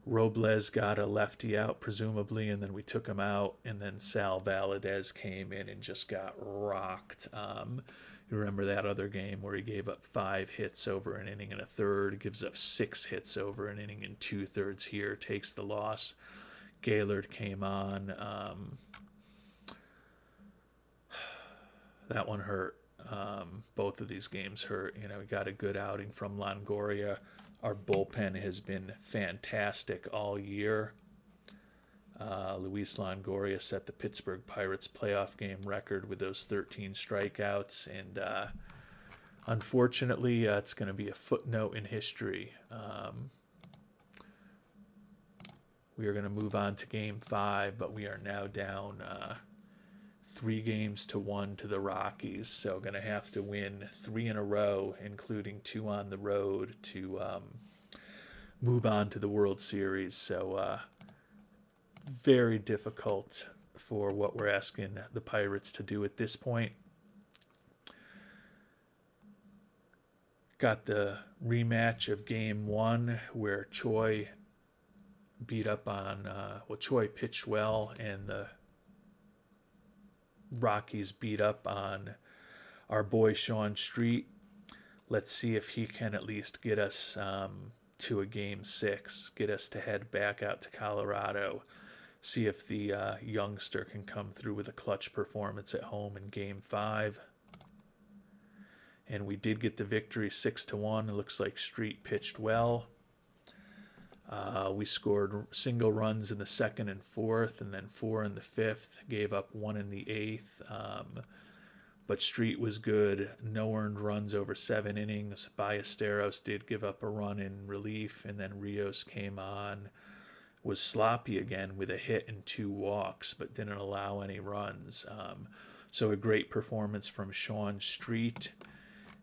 Robles got a lefty out, presumably, and then we took him out, and then Sal Valadez came in and just got rocked. You remember that other game where he gave up 5 hits over an inning and a third, gives up 6 hits over an inning and 2/3 here, takes the loss. Gaylord came on. That one hurt. Both of these games hurt. You know, we got a good outing from Longoria. Our bullpen has been fantastic all year. Luis Longoria set the Pittsburgh Pirates playoff game record with those 13 strikeouts, and unfortunately, it's going to be a footnote in history. We are going to move on to Game 5, but we are now down 3-1 to the Rockies, so going to have to win 3 in a row, including 2 on the road, to move on to the World Series. So very difficult for what we're asking the Pirates to do at this point. Got the rematch of game one where Choi beat up on, Choi pitched well, and the Rockies beat up on our boy Sean Street. Let's see if he can at least get us to a game six, get us to head back out to Colorado, see if the youngster can come through with a clutch performance at home in game five. And we did get the victory 6-1. It looks like Street pitched well. We scored single runs in the second and fourth, and then 4 in the fifth. Gave up 1 in the eighth. But Street was good. No earned runs over 7 innings. Ballesteros did give up a run in relief, and then Rios came on. Was sloppy again with a hit and 2 walks, but didn't allow any runs. So a great performance from Sean Street.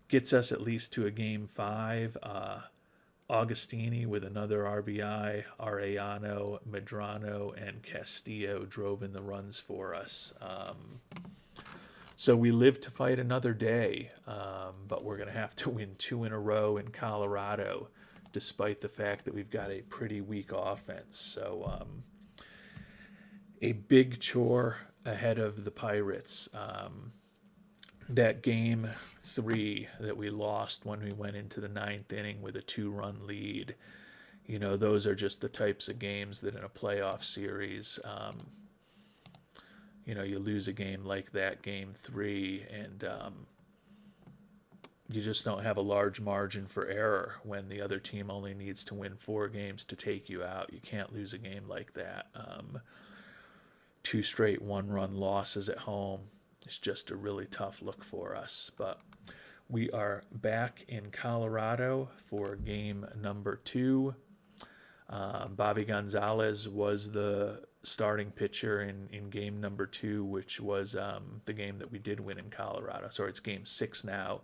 Gets us at least to a game five. Augustini with another RBI. Arellano, Medrano, and Castillo drove in the runs for us. So we live to fight another day, but we're going to have to win 2 in a row in Colorado, despite the fact that we've got a pretty weak offense. So a big chore ahead of the Pirates. That game 3 that we lost when we went into the 9th inning with a 2-run lead, you know, those are just the types of games that in a playoff series, you know, you lose a game like that, game 3, and you just don't have a large margin for error when the other team only needs to win 4 games to take you out. You can't lose a game like that. 2 straight 1-run losses at home. It's just a really tough look for us. But we are back in Colorado for game number 2. Bobby Gonzalez was the starting pitcher in game number 2, which was the game that we did win in Colorado. Sorry, it's game 6 now.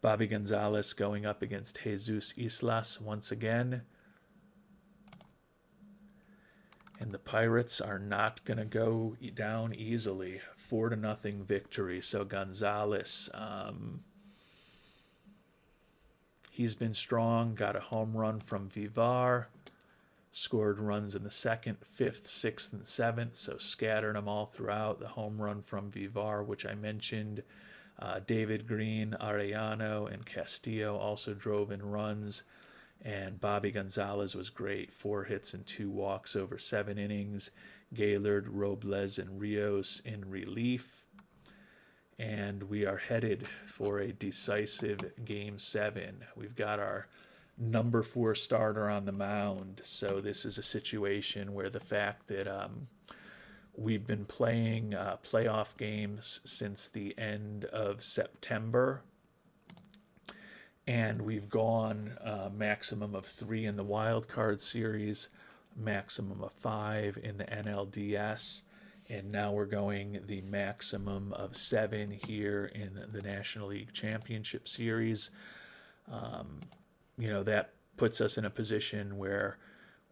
Bobby Gonzalez going up against Jesus Islas once again. And the Pirates are not going to go down easily. 4-0 victory. So Gonzalez, he's been strong. Got a home run from Vivar. Scored runs in the 2nd, 5th, 6th, and 7th. So scattered them all throughout. The home run from Vivar, which I mentioned. David Green, Arellano, and Castillo also drove in runs. And Bobby Gonzalez was great. 4 hits and 2 walks over 7 innings. Gaylord, Robles, and Rios in relief. And we are headed for a decisive Game 7. We've got our number 4 starter on the mound. So this is a situation where the fact that we've been playing playoff games since the end of September, and we've gone maximum of 3 in the wild card series, maximum of 5 in the NLDS, and now we're going the maximum of 7 here in the National League Championship Series. You know, that puts us in a position where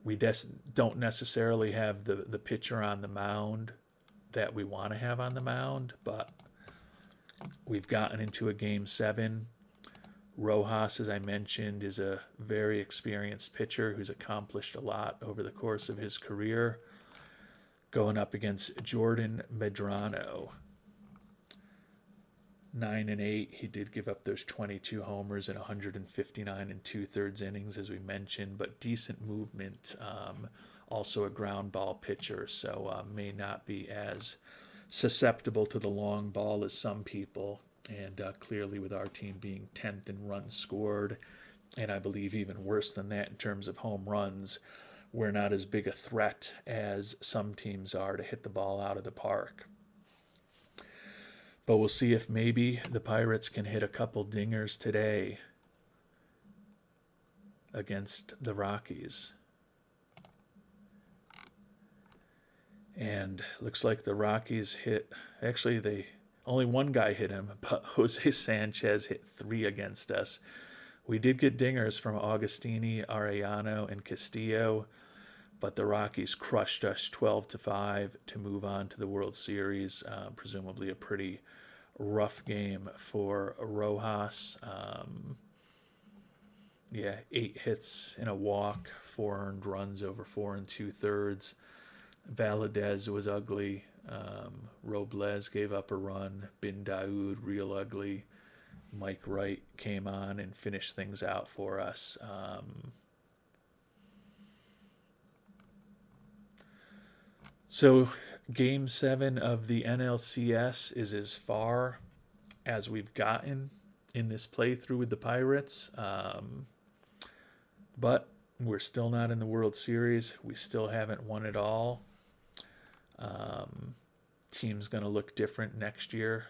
we don't necessarily have the pitcher on the mound that we want to have on the mound, but we've gotten into a Game 7. Rojas, as I mentioned, is a very experienced pitcher who's accomplished a lot over the course of his career. Going up against Jordan Medrano. 9-8. He did give up those 22 homers in 159 2/3 innings, as we mentioned, but decent movement. Also a ground ball pitcher, so may not be as susceptible to the long ball as some people. And clearly with our team being 10th in runs scored, and I believe even worse than that in terms of home runs, we're not as big a threat as some teams are to hit the ball out of the park. But we'll see if maybe the Pirates can hit a couple dingers today against the Rockies. And looks like the Rockies hit, actually only one guy hit him, but Jose Sanchez hit 3 against us. We did get dingers from Augustini, Arellano, and Castillo, but the Rockies crushed us 12-5 to move on to the World Series. Presumably a pretty rough game for Rojas. Yeah, 8 hits and a walk, 4 earned runs over 4 2/3. Valadez was ugly. Robles gave up a run. Bin Daoud, real ugly. Mike Wright came on and finished things out for us. So Game 7 of the NLCS is as far as we've gotten in this playthrough with the Pirates. But we're still not in the World Series. We still haven't won it all. Team's going to look different next year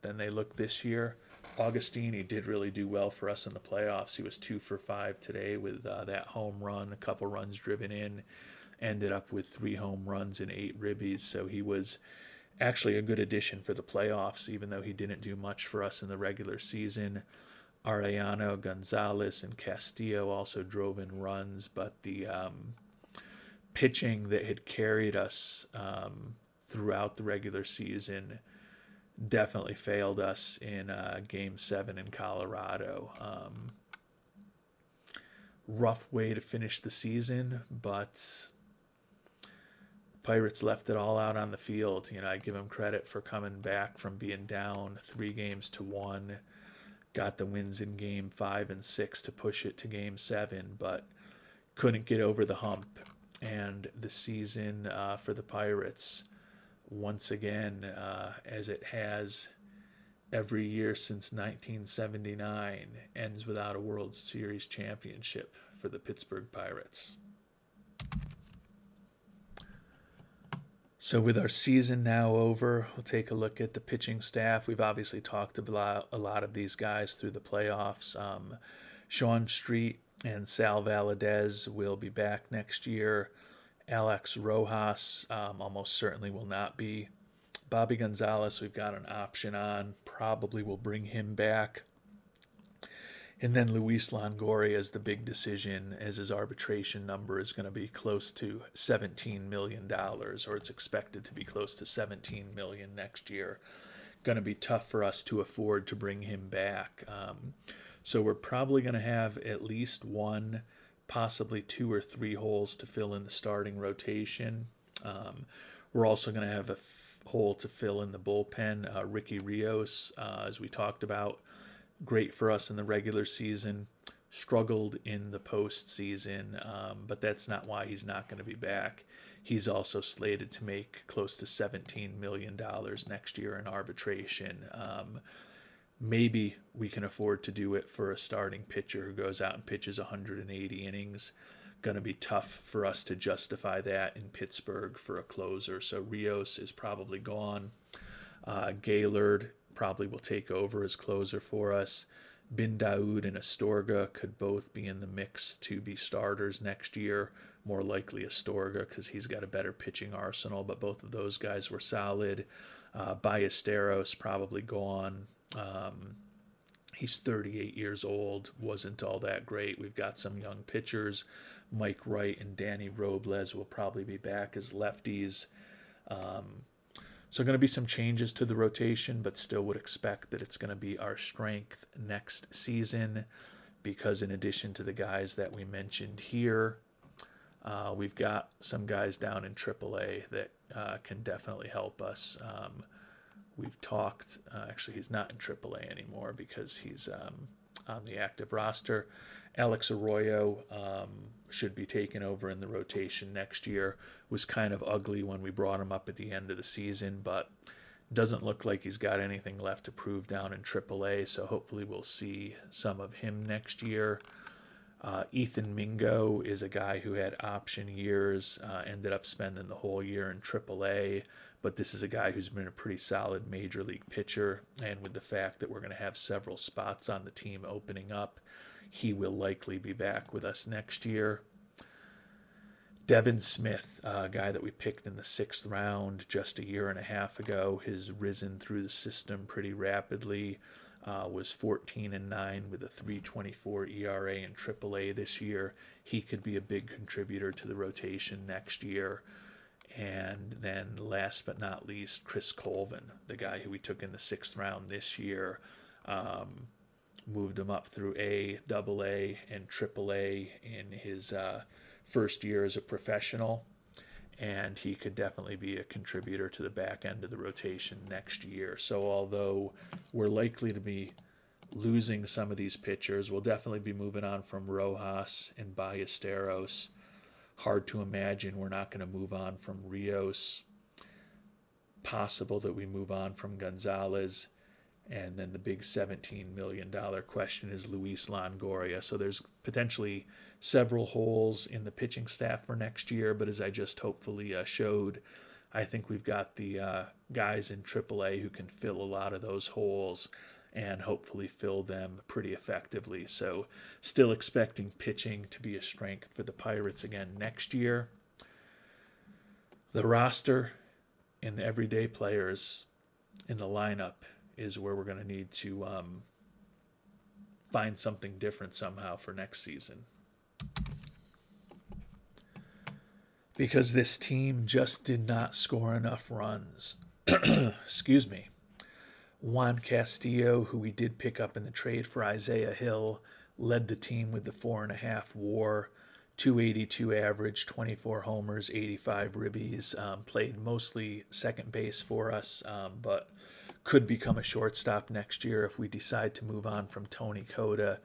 than they look this year. Augustini did really do well for us in the playoffs. He was 2 for 5 today with that home run, a couple runs driven in. Ended up with 3 home runs and 8 ribbies. So he was actually a good addition for the playoffs, even though he didn't do much for us in the regular season. Arellano, Gonzalez, and Castillo also drove in runs, but the pitching that had carried us throughout the regular season definitely failed us in Game 7 in Colorado. Rough way to finish the season, but Pirates left it all out on the field. You know, I give them credit for coming back from being down 3-1. Got the wins in Game 5 and 6 to push it to Game 7, but couldn't get over the hump. And the season for the Pirates, once again, as it has every year since 1979, ends without a World Series championship for the Pittsburgh Pirates. So with our season now over, we'll take a look at the pitching staff. We've obviously talked about a lot of these guys through the playoffs. Sean Street and Sal Valadez will be back next year. Alex Rojas almost certainly will not be. Bobby Gonzalez, we've got an option on. Probably will bring him back. And then Luis Longoria is the big decision, as his arbitration number is going to be close to $17 million, or it's expected to be close to $17 million next year. Going to be tough for us to afford to bring him back. So we're probably going to have at least 1, possibly 2 or 3 holes to fill in the starting rotation. We're also going to have a hole to fill in the bullpen. Ricky Rios, as we talked about, great for us in the regular season, struggled in the postseason, but that's not why he's not going to be back. He's also slated to make close to $17 million next year in arbitration. Maybe we can afford to do it for a starting pitcher who goes out and pitches 180 innings. Going to be tough for us to justify that in Pittsburgh for a closer. So Rios is probably gone. Gaylord probably will take over as closer for us. Bin Daoud and Astorga could both be in the mix to be starters next year. More likely Astorga because he's got a better pitching arsenal, but both of those guys were solid. Ballesteros probably gone. He's 38 years old, wasn't all that great. We've got some young pitchers. Mike Wright and Danny Robles will probably be back as lefties. So going to be some changes to the rotation, but still would expect that it's going to be our strength next season because in addition to the guys that we mentioned here, we've got some guys down in AAA that can definitely help us. We've talked, actually he's not in AAA anymore because he's on the active roster. Alex Arroyo should be taken over in the rotation next year. Was kind of ugly when we brought him up at the end of the season, but doesn't look like he's got anything left to prove down in AAA, so hopefully we'll see some of him next year. Ethan Mingo is a guy who had option years, ended up spending the whole year in AAA, but this is a guy who's been a pretty solid major league pitcher, and with the fact that we're going to have several spots on the team opening up, he will likely be back with us next year. Devin Smith, a guy that we picked in the 6th round just a year and a half ago, has risen through the system pretty rapidly. was 14-9 with a 3.24 ERA in AAA this year. He could be a big contributor to the rotation next year. And then last but not least, Chris Colvin, the guy who we took in the 6th round this year, moved him up through A, AA, and AAA in his first year as a professional. And he could definitely be a contributor to the back end of the rotation next year. So although we're likely to be losing some of these pitchers, we'll definitely be moving on from Rojas and Ballesteros. Hard to imagine we're not going to move on from Rios. Possible that we move on from Gonzalez. And then the big $17 million question is Luis Longoria. So there's potentially several holes in the pitching staff for next year. But as I just hopefully showed, I think we've got the guys in AAA who can fill a lot of those holes and hopefully fill them pretty effectively. So still expecting pitching to be a strength for the Pirates again next year. The roster and the everyday players in the lineup is where we're going to need to find something different somehow for next season. Because this team just did not score enough runs. Excuse me. Juan Castillo, who we did pick up in the trade for Isaiah Hill, led the team with the 4.5 WAR, 282 average, 24 homers, 85 ribbies. Played mostly second base for us, but could become a shortstop next year if we decide to move on from Tony Cota.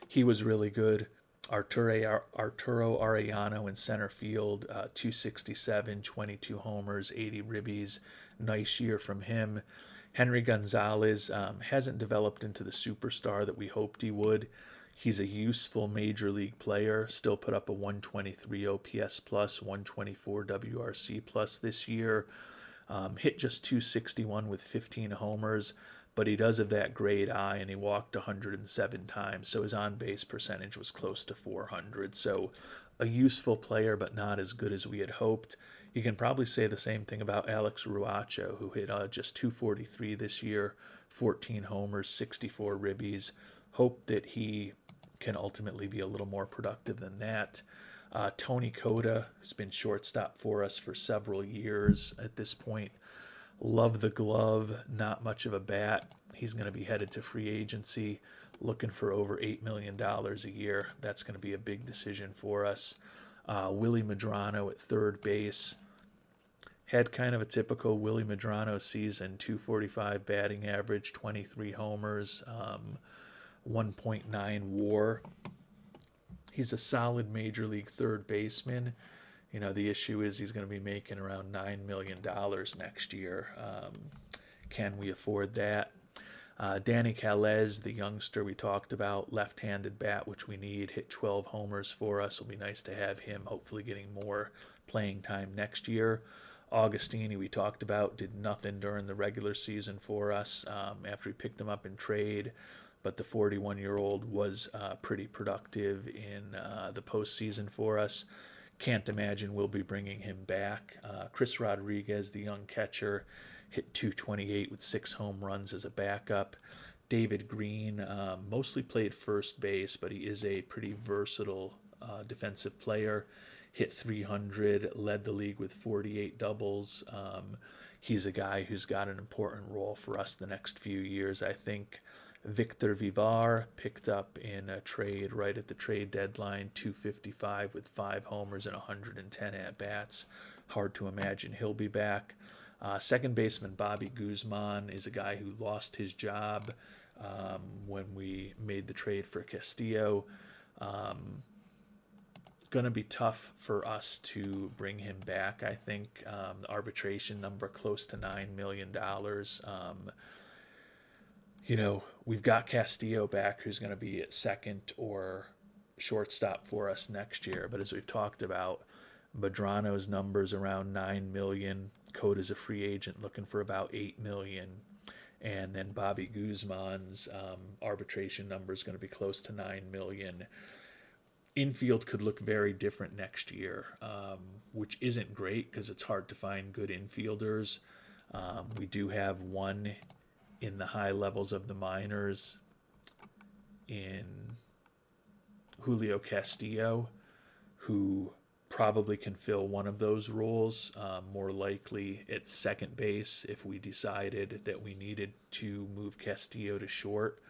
He was really good. Arturo Arellano in center field, 267, 22 homers, 80 ribbies. Nice year from him. Henry Gonzalez hasn't developed into the superstar that we hoped he would. He's a useful major league player, still put up a 123 OPS plus, 124 WRC plus this year. Hit just 261 with 15 homers, but he does have that great eye, and he walked 107 times, so his on-base percentage was close to 400. So a useful player, but not as good as we had hoped. You can probably say the same thing about Alex Ruacho, who hit just 243 this year, 14 homers, 64 ribbies. Hope that he can ultimately be a little more productive than that. Tony Cota, who's been shortstop for us for several years at this point. Love the glove, not much of a bat. He's going to be headed to free agency, looking for over $8 million a year. That's going to be a big decision for us. Willie Medrano at third base. Had kind of a typical Willie Medrano season, 245 batting average, 23 homers, 1.9 WAR. He's a solid major league third baseman. You know, the issue is he's going to be making around $9 million next year. Can we afford that? Danny Calez, the youngster we talked about, left-handed bat, which we need, hit 12 homers for us. It'll be nice to have him hopefully getting more playing time next year. Augustini, we talked about, did nothing during the regular season for us after we picked him up in trade. But the 41-year-old was pretty productive in the postseason for us. Can't imagine we'll be bringing him back. Chris Rodriguez, the young catcher, hit 228 with 6 home runs as a backup. David Green mostly played first base, but he is a pretty versatile defensive player. Hit 300, led the league with 48 doubles. He's a guy who's got an important role for us the next few years, I think. Victor Vivar picked up in a trade right at the trade deadline, 255 with 5 homers and 110 at-bats. Hard to imagine he'll be back. Second baseman Bobby Guzman is a guy who lost his job when we made the trade for Castillo. Going to be tough for us to bring him back, I think. The arbitration number close to $9 million. You know, we've got Castillo back, who's going to be at second or shortstop for us next year. But as we've talked about, Medrano's numbers around $9 million. Cota's a free agent looking for about $8 million. And then Bobby Guzman's arbitration number is going to be close to $9 million. Infield could look very different next year, which isn't great because it's hard to find good infielders. We do have one in the high levels of the minors in Julio Castillo, who probably can fill one of those roles, more likely at second base if we decided that we needed to move Castillo to short.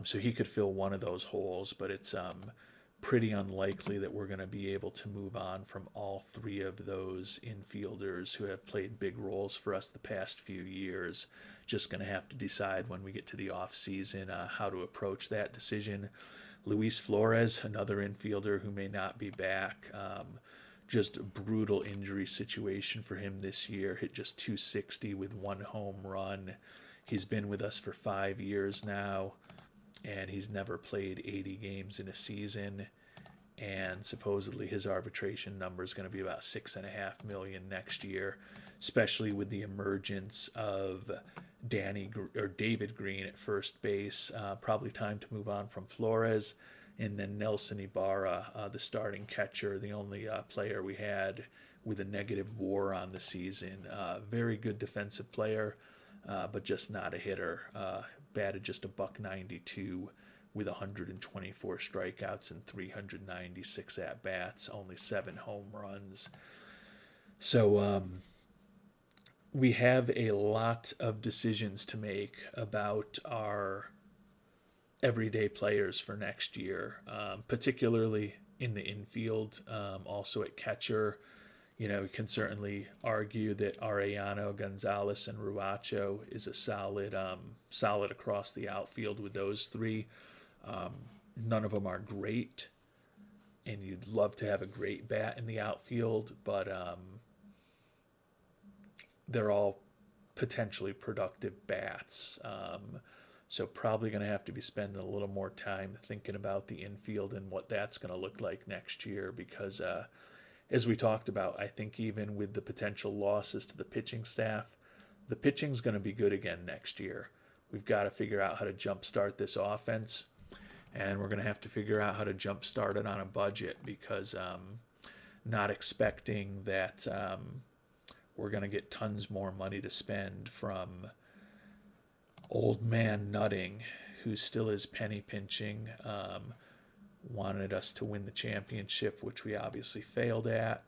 So he could fill one of those holes, but it's pretty unlikely that we're going to be able to move on from all three of those infielders who have played big roles for us the past few years. Just going to have to decide when we get to the off season how to approach that decision. Luis Flores, another infielder who may not be back. Just a brutal injury situation for him this year. Hit just 260 with one home run. He's been with us for 5 years now, and he's never played 80 games in a season. And supposedly his arbitration number is going to be about $6.5 million next year, especially with the emergence of David Green at first base. Probably time to move on from Flores. And then Nelson Ibarra, the starting catcher, the only player we had with a negative WAR on the season. Very good defensive player, but just not a hitter. Batted just a .192 with 124 strikeouts and 396 at-bats, only 7 home runs. So we have a lot of decisions to make about our everyday players for next year, particularly in the infield, also at catcher. You know, we can certainly argue that Arellano, Gonzalez, and Ruacho is a solid across the outfield with those three. None of them are great, and you'd love to have a great bat in the outfield, but they're all potentially productive bats. So probably going to have to be spending a little more time thinking about the infield and what that's going to look like next year because as we talked about, I think even with the potential losses to the pitching staff, the pitching's going to be good again next year. We've got to figure out how to jumpstart this offense, and we're going to have to figure out how to jumpstart it on a budget because not expecting that we're going to get tons more money to spend from Old Man Nutting, who still is penny pinching. Wanted us to win the championship, which we obviously failed at.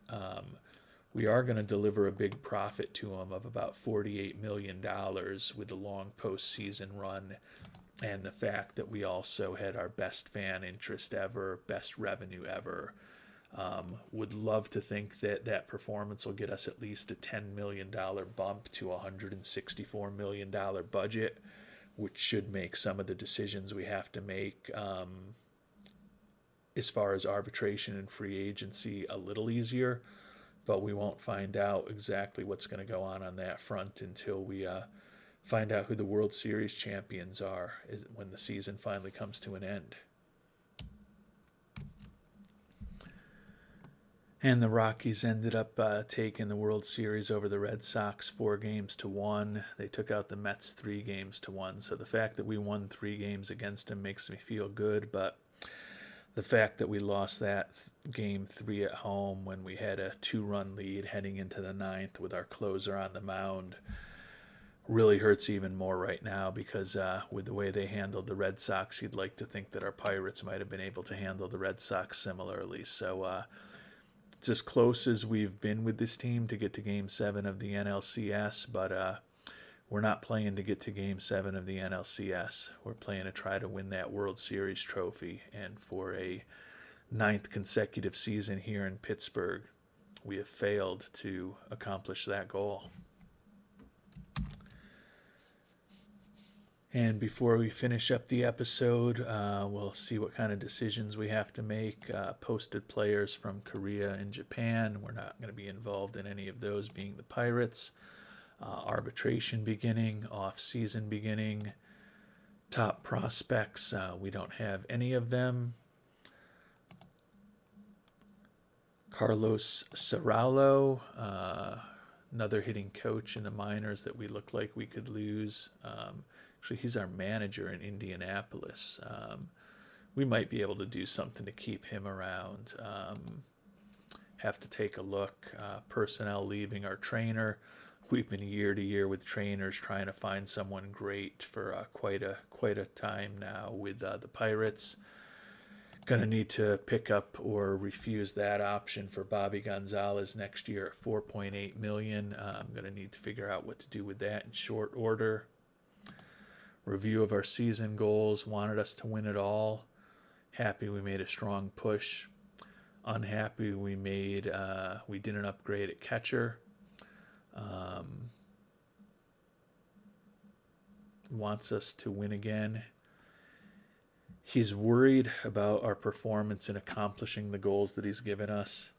We are going to deliver a big profit to him of about $48 million with the long postseason run and the fact that we also had our best fan interest ever, best revenue ever. Would love to think that that performance will get us at least a $10 million bump to a $164 million budget, which should make some of the decisions we have to make as far as arbitration and free agency a little easier, but we won't find out exactly what's going to go on that front until we find out who the World Series champions are when the season finally comes to an end. And the Rockies ended up taking the World Series over the Red Sox 4-1. They took out the Mets 3-1. So the fact that we won 3 games against them makes me feel good, but the fact that we lost that game 3 at home when we had a 2-run lead heading into the 9th with our closer on the mound really hurts even more right now because with the way they handled the Red Sox, you'd like to think that our Pirates might have been able to handle the Red Sox similarly. So it's as close as we've been with this team to get to Game 7 of the NLCS, but we're not playing to get to Game 7 of the NLCS. We're playing to try to win that World Series trophy. And for a 9th consecutive season here in Pittsburgh, we have failed to accomplish that goal. And before we finish up the episode, we'll see what kind of decisions we have to make. Posted players from Korea and Japan. We're not going to be involved in any of those, being the Pirates. Arbitration beginning, off-season beginning, top prospects, we don't have any of them. Carlos Serralo, another hitting coach in the minors that we look like we could lose. Actually, he's our manager in Indianapolis. We might be able to do something to keep him around. Have to take a look. Personnel leaving, our trainer we've been year to year with trainers trying to find someone great for quite a time now with the Pirates. Going to need to pick up or refuse that option for Bobby Gonzalez next year at $4.8 million. I'm going to need to figure out what to do with that in short order. Review of our season goals. Wanted us to win it all. Happy we made a strong push. Unhappy we didn't upgrade at catcher. Wants us to win again. He's worried about our performance in accomplishing the goals that he's given us.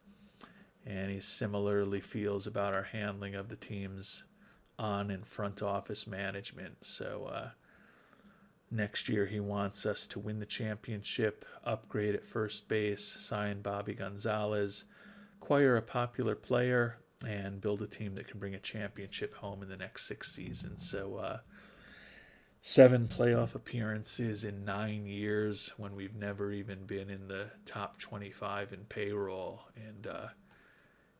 And he similarly feels about our handling of the team's on and front office management. So next year he wants us to win the championship, upgrade at first base, sign Bobby Gonzalez, acquire a popular player, and build a team that can bring a championship home in the next 6 seasons. So 7 playoff appearances in 9 years when we've never even been in the top 25 in payroll. And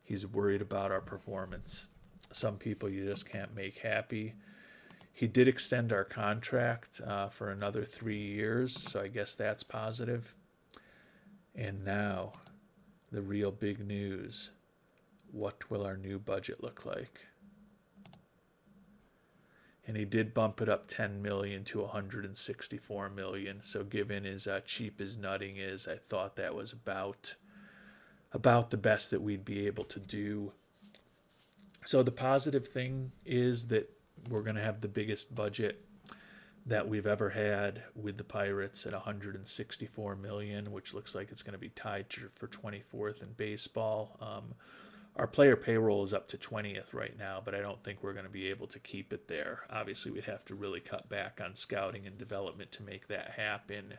he's worried about our performance. Some people you just can't make happy. He did extend our contract for another 3 years, so I guess that's positive. And now, the real big news. What will our new budget look like? And he did bump it up $10 million to $164 million. So given as cheap as nutting is, I thought that was about the best that we'd be able to do. So the positive thing is that we're going to have the biggest budget that we've ever had with the Pirates at $164 million, which looks like it's going to be tied for 24th in baseball. Our player payroll is up to 20th right now, but I don't think we're going to be able to keep it there. Obviously, we'd have to really cut back on scouting and development to make that happen.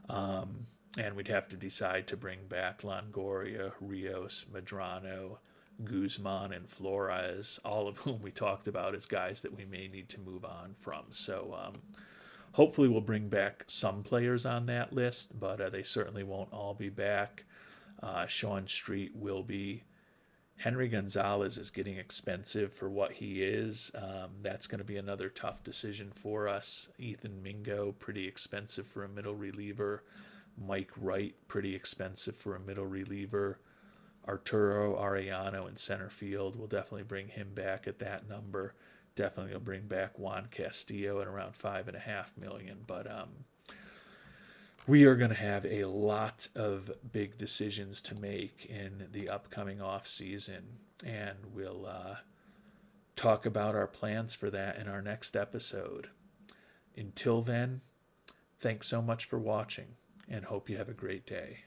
And we'd have to decide to bring back Longoria, Rios, Medrano, Guzman, and Flores, all of whom we talked about as guys that we may need to move on from. So hopefully we'll bring back some players on that list, but they certainly won't all be back. Sean Street will be. Henry Gonzalez is getting expensive for what he is. That's going to be another tough decision for us. Ethan Mingo, pretty expensive for a middle reliever. Mike Wright, pretty expensive for a middle reliever. Arturo Arellano in center field. We'll definitely bring him back at that number. Definitely will bring back Juan Castillo at around $5.5 million. But we are going to have a lot of big decisions to make in the upcoming off season, and we'll talk about our plans for that in our next episode. Until then, thanks so much for watching, and hope you have a great day.